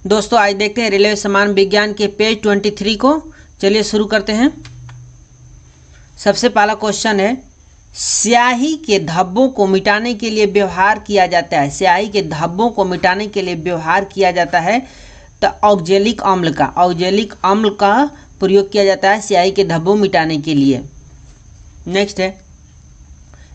दोस्तों आज देखते हैं रेलवे सामान्य विज्ञान के पेज 23 को। चलिए शुरू करते हैं। सबसे पहला क्वेश्चन है, स्याही के धब्बों को मिटाने के लिए व्यवहार किया जाता है। स्याही के धब्बों को मिटाने के लिए व्यवहार किया जाता है तो ऑक्जेलिक अम्ल का प्रयोग किया जाता है स्याही के धब्बों मिटाने के लिए। नेक्स्ट है,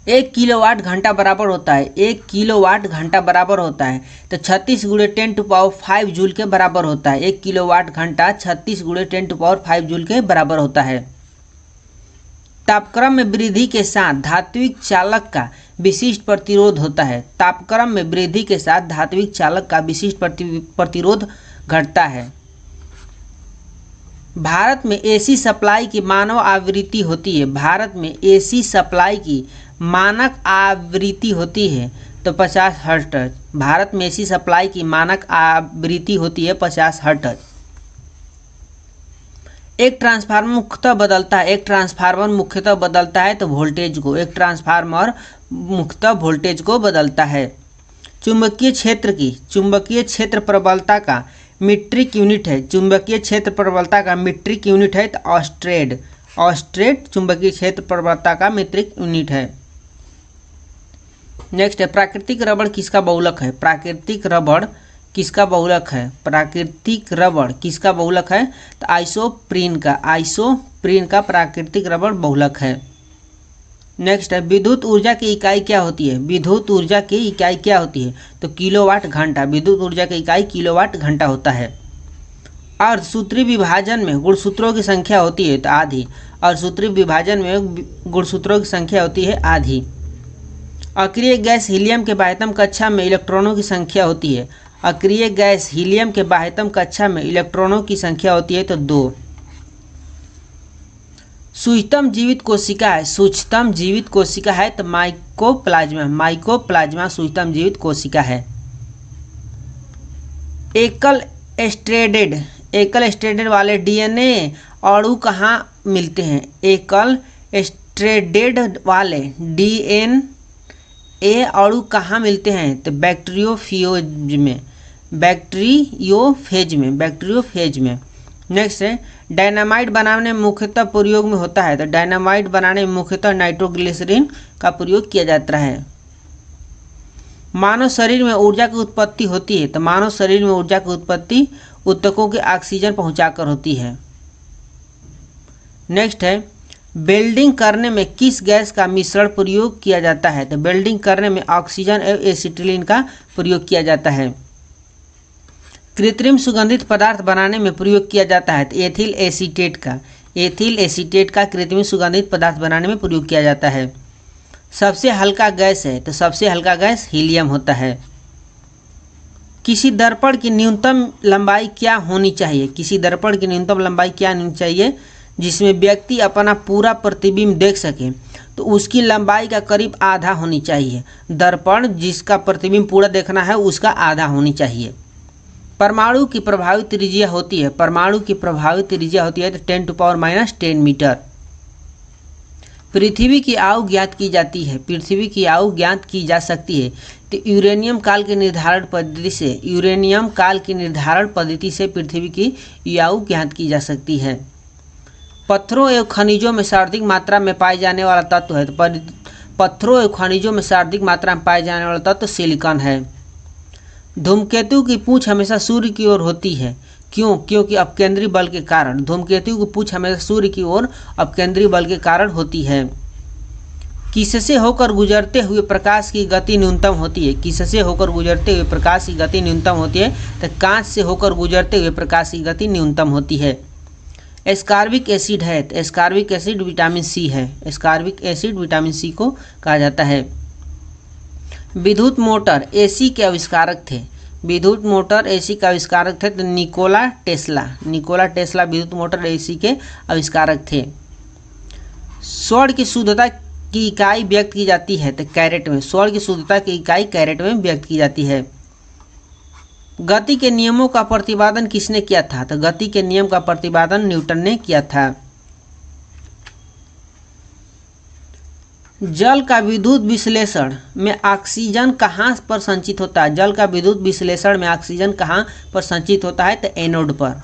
1 किलोवाट घंटा बराबर होता है। 1 किलोवाट घंटा बराबर होता है तो 36 × 10⁵ जूल के बराबर होता है। 1 किलोवाट घंटा 36 × 10⁵ जूल के बराबर होता है। तापक्रम में वृद्धि के साथ धात्विक चालक का विशिष्ट प्रतिरोध होता है। तापक्रम में वृद्धि के साथ धात्विक चालक का विशिष्ट प्रतिरोध घटता है। भारत में एसी सप्लाई की मानक आवृत्ति होती है। भारत में एसी सप्लाई की मानक आवृत्ति होती है तो 50 हर्ट्ज। भारत में एसी सप्लाई की मानक आवृत्ति होती है 50 हर्ट्ज। एक ट्रांसफार्मर मुख्यतः बदलता है। एक ट्रांसफार्मर मुख्यतः बदलता है तो वोल्टेज को। एक ट्रांसफार्मर मुख्यतः वोल्टेज को बदलता है। चुंबकीय क्षेत्र प्रबलता का मीट्रिक यूनिट है। चुंबकीय क्षेत्र प्रबलता का मीट्रिक यूनिट है तो ऑस्ट्रेड चुंबकीय क्षेत्र प्रबलता का मीट्रिक यूनिट है। नेक्स्ट है, प्राकृतिक रबड़ किसका बहुलक है। प्राकृतिक रबड़ किसका बहुलक है। प्राकृतिक रबड़ किसका बहुलक है तो आइसोप्रीन का प्राकृतिक रबड़ बहुलक है। नेक्स्ट है, विद्युत ऊर्जा की इकाई क्या होती है। विद्युत ऊर्जा की इकाई क्या होती है तो किलोवाट घंटा। विद्युत ऊर्जा की इकाई किलोवाट घंटा होता है। अर्धसूत्री विभाजन में गुणसूत्रों की संख्या होती है तो आधी। अर्धसूत्री विभाजन में गुणसूत्रों की संख्या होती है आधी। अक्रिय गैस हीलियम के बाह्यतम कक्षा में इलेक्ट्रॉनों की संख्या होती है। अक्रिय गैस हीलियम के बाह्यतम कक्षा में इलेक्ट्रॉनों की संख्या होती है तो 2। सूक्ष्मतम जीवित कोशिका है तो माइकोप्लाज्मा सूक्ष्मतम जीवित कोशिका है। एकल स्ट्रैंडेड वाले डीएनए अणु कहाँ मिलते हैं। एकल स्ट्रैंडेड वाले डीएनए अणु कहाँ मिलते हैं तो बैक्टीरियोफेज में। नेक्स्ट है, डायनामाइट बनाने में मुख्यतः प्रयोग में होता है तो डायनामाइट बनाने में मुख्यतः नाइट्रोग्लिसरीन का प्रयोग किया जाता है। मानव शरीर में ऊर्जा की उत्पत्ति होती है तो मानव शरीर में ऊर्जा की उत्पत्ति ऊतकों के ऑक्सीजन पहुंचाकर होती है। नेक्स्ट है, वेल्डिंग करने में किस गैस का मिश्रण प्रयोग किया जाता है तो वेल्डिंग करने में ऑक्सीजन एवं एसिटिलीन का प्रयोग किया जाता है। कृत्रिम सुगंधित पदार्थ बनाने में प्रयोग किया जाता है तो एथिल एसीटेट का कृत्रिम सुगंधित पदार्थ बनाने में प्रयोग किया जाता है। सबसे हल्का गैस है तो सबसे हल्का गैस हीलियम होता है। किसी दर्पण की न्यूनतम लंबाई क्या होनी चाहिए। किसी दर्पण की न्यूनतम लंबाई क्या होनी चाहिए जिसमें व्यक्ति अपना पूरा प्रतिबिंब देख सके तो उसकी लंबाई का करीब आधा होनी चाहिए। दर्पण जिसका प्रतिबिंब पूरा देखना है उसका आधा होनी चाहिए। परमाणु की प्रभावी त्रिज्या होती है। परमाणु की प्रभावी त्रिज्या होती है तो 10⁻⁻10 मीटर। पृथ्वी की आयु ज्ञात की जाती है। पृथ्वी की आयु ज्ञात की जा सकती है तो यूरेनियम काल की निर्धारण पद्धति से पृथ्वी की आयु ज्ञात की जा सकती है। पत्थरों एवं खनिजों में सर्वाधिक मात्रा में पाए जाने वाला तत्व है तो पत्थरों एवं खनिजों में सर्वाधिक मात्रा में पाए जाने वाला तत्व सिलिकॉन है। धूमकेतु की पूंछ हमेशा सूर्य की ओर होती है। क्यों? क्योंकि अपकेंद्री बल के कारण। धूमकेतु की पूंछ हमेशा सूर्य की ओर अपकेंद्री बल के कारण होती है। किससे होकर गुजरते हुए प्रकाश की गति न्यूनतम होती है। किससे होकर गुजरते हुए प्रकाश की गति न्यूनतम होती है तो कांच से होकर गुजरते हुए प्रकाश की गति न्यूनतम होती है। एस्कॉर्बिक एसिड है तो एस्कॉर्बिक एसिड विटामिन सी है। एस्कॉर्बिक एसिड विटामिन सी को कहा जाता है। विद्युत मोटर एसी के आविष्कारक थे। विद्युत मोटर एसी का आविष्कारक थे तो निकोला टेस्ला विद्युत मोटर एसी के आविष्कारक थे। स्वर्ण की शुद्धता की इकाई व्यक्त की जाती है तो कैरेट में। स्वर्ण की शुद्धता की इकाई कैरेट में व्यक्त की जाती है। गति के नियमों का प्रतिपादन किसने किया था तो गति के नियम का प्रतिपादन न्यूटन ने किया था। जल का विद्युत विश्लेषण में ऑक्सीजन कहाँ पर संचित होता है? जल का विद्युत विश्लेषण में ऑक्सीजन कहाँ पर संचित होता है? तो एनोड पर।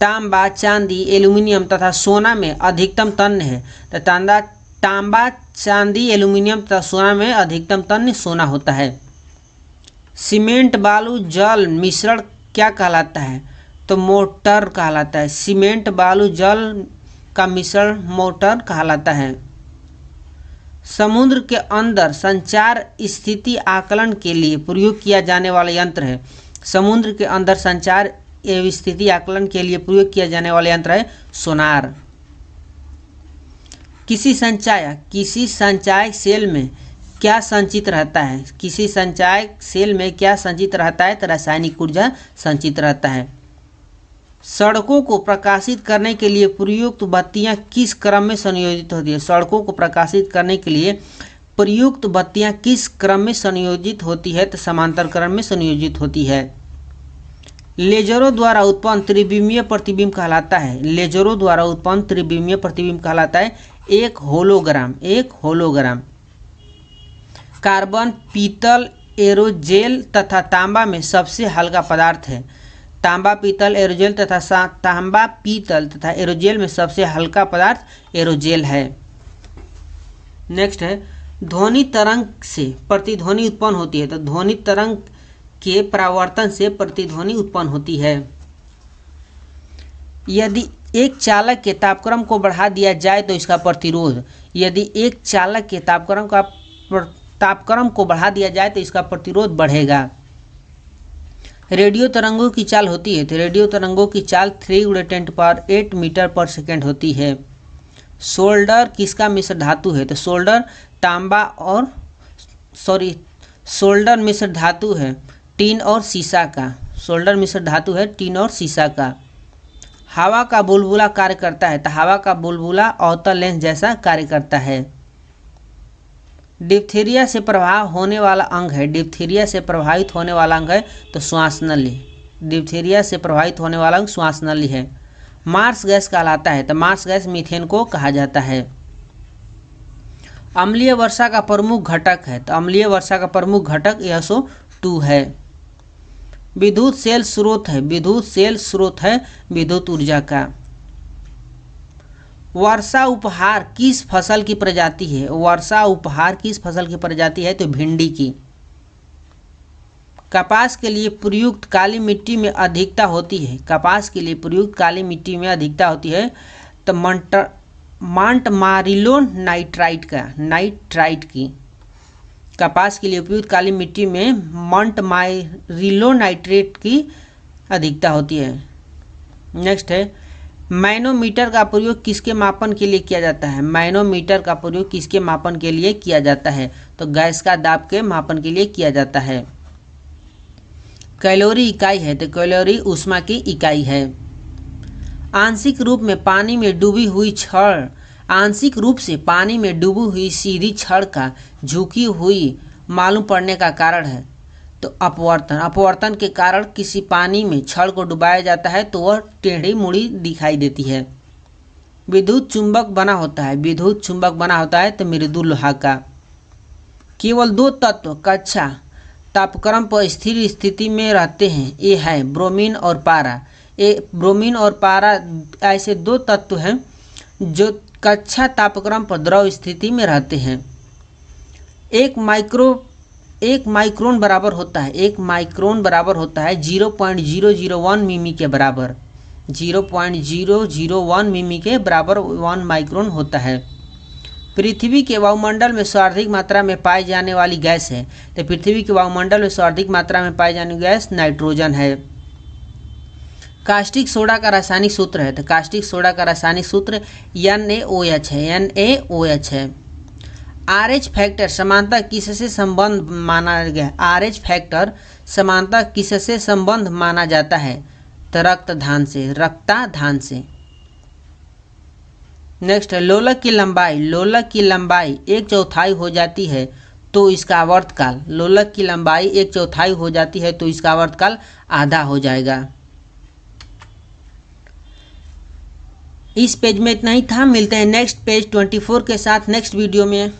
तांबा, चांदी, एल्यूमिनियम तथा सोना में अधिकतम तन्य है। तो तांबा, चांदी, एल्यूमिनियम तथा सोना में अधिकतम तन्य सोना होता है। सीमेंट, बालू, जल मिश्रण क्या कहलाता है? तो मोटर कहलाता है। सीमेंट, बालू, जल का मिश्रण मोटर कहलाता है। समुद्र के अंदर संचार स्थिति आकलन के लिए प्रयोग किया जाने वाला यंत्र है। समुद्र के अंदर संचार एवं स्थिति आकलन के लिए प्रयोग किया जाने वाला यंत्र है सोनार। किसी संचायक सेल में क्या संचित रहता है? किसी संचायक सेल में क्या संचित रहता है? तो रासायनिक ऊर्जा संचित रहता है। सड़कों को प्रकाशित करने के लिए प्रयुक्त बत्तियां किस क्रम में संयोजित होती है? सड़कों को प्रकाशित करने के लिए प्रयुक्त बत्तियां किस क्रम में संयोजित होती है? तो समांतर क्रम में संयोजित होती है। लेजरों द्वारा उत्पन्न त्रिविमीय प्रतिबिंब कहलाता है। लेजरों द्वारा उत्पन्न त्रिविमीय प्रतिबिंब कहलाता है एक होलोग्राम। कार्बन, पीतल, एरोजेल तथा तांबा में सबसे हल्का पदार्थ है। तांबा, पीतल, तथा एरोजेल में सबसे हल्का पदार्थ एरोजेल है। नेक्स्ट है ध्वनि तरंग से प्रतिध्वनि उत्पन्न होती है। तो ध्वनि तरंग के परावर्तन से प्रतिध्वनि उत्पन्न होती है। यदि एक चालक के तापक्रम को बढ़ा दिया जाए तो इसका प्रतिरोध। यदि एक चालक के तापक्रम को बढ़ा दिया जाए तो इसका प्रतिरोध बढ़ेगा। रेडियो तरंगों की चाल होती है। तो रेडियो तरंगों की चाल 3 × 10⁸ मीटर पर सेकेंड होती है। सोल्डर किसका मिश्र धातु है? तो सोल्डर मिश्र धातु है टीन और सीसा का। सोल्डर मिश्र धातु है टीन और सीसा का। हवा का बुलबुला कार्य करता है। तो हवा का बुलबुला अवतल लेंस जैसा कार्य करता है। डिप्थीरिया से प्रभावित होने वाला अंग है। डिप्थीरिया से प्रभावित होने वाला अंग है तो श्वास नली। डिप्थीरिया से प्रभावित होने वाला अंग श्वास नली है। मार्स गैस कहलाता है। तो मार्स गैस मीथेन को कहा जाता है। अम्लीय वर्षा का प्रमुख घटक है। तो अम्लीय वर्षा का प्रमुख घटक SO2 है। विद्युत सेल स्रोत है। विद्युत सेल स्रोत है विद्युत ऊर्जा का। वर्षा उपहार किस फसल की प्रजाति है? वर्षा उपहार किस फसल की प्रजाति है? तो भिंडी की। कपास के लिए प्रयुक्त काली मिट्टी में अधिकता होती है। कपास के लिए प्रयुक्त काली मिट्टी में अधिकता होती है तो मार्टमारिलो नाइट्राइट की। कपास के लिए उपयुक्त काली मिट्टी में मार्टमारिलो नाइट्रेट की अधिकता होती है। नेक्स्ट है मैनोमीटर का प्रयोग किसके मापन के लिए किया जाता है? मैनोमीटर का प्रयोग किसके मापन के लिए किया जाता है? तो गैस का दाब के मापन के लिए किया जाता है। कैलोरी इकाई है। तो कैलोरी ऊष्मा की इकाई है। आंशिक रूप से पानी में डूबी हुई सीधी छड़ का झुकी हुई मालूम पड़ने का कारण है। तो अपवर्तन के कारण किसी पानी में छड़ को डुबाया जाता है तो वह टेढ़ी मुड़ी दिखाई देती है। विद्युत चुंबक बना होता है तो मृदु लोहा का। केवल 2 तत्व कक्षा तापक्रम पर स्थिर स्थिति में रहते हैं। ये है ब्रोमीन और पारा। ब्रोमीन और पारा ऐसे 2 तत्व हैं जो कक्षा तापक्रम पर द्रव स्थिति में रहते हैं। एक माइक्रोन बराबर होता है 0.001 मिमी के बराबर। 0.001 मिमी के बराबर 1 माइक्रोन होता है। पृथ्वी के वायुमंडल में सर्वाधिक मात्रा में पाई जाने वाली गैस है। तो पृथ्वी के वायुमंडल में सर्वाधिक मात्रा में पाई जाने वाली गैस नाइट्रोजन है। कास्टिक सोडा का रासायनिक सूत्र है। तो कास्टिक सोडा का रासायनिक सूत्र NaOH है। RH फैक्टर समानता किससे संबंध माना गया? RH फैक्टर समानता किससे संबंध माना जाता है? तो रक्तदान से। नेक्स्ट है लोलक की लंबाई 1/4 हो जाती है तो इसका आवर्तकाल। लोलक की लंबाई 1/4 हो जाती है तो इसका आवर्तकाल आधा हो जाएगा। इस पेज में इतना ही था। मिलते हैं नेक्स्ट पेज 24 के साथ नेक्स्ट वीडियो में।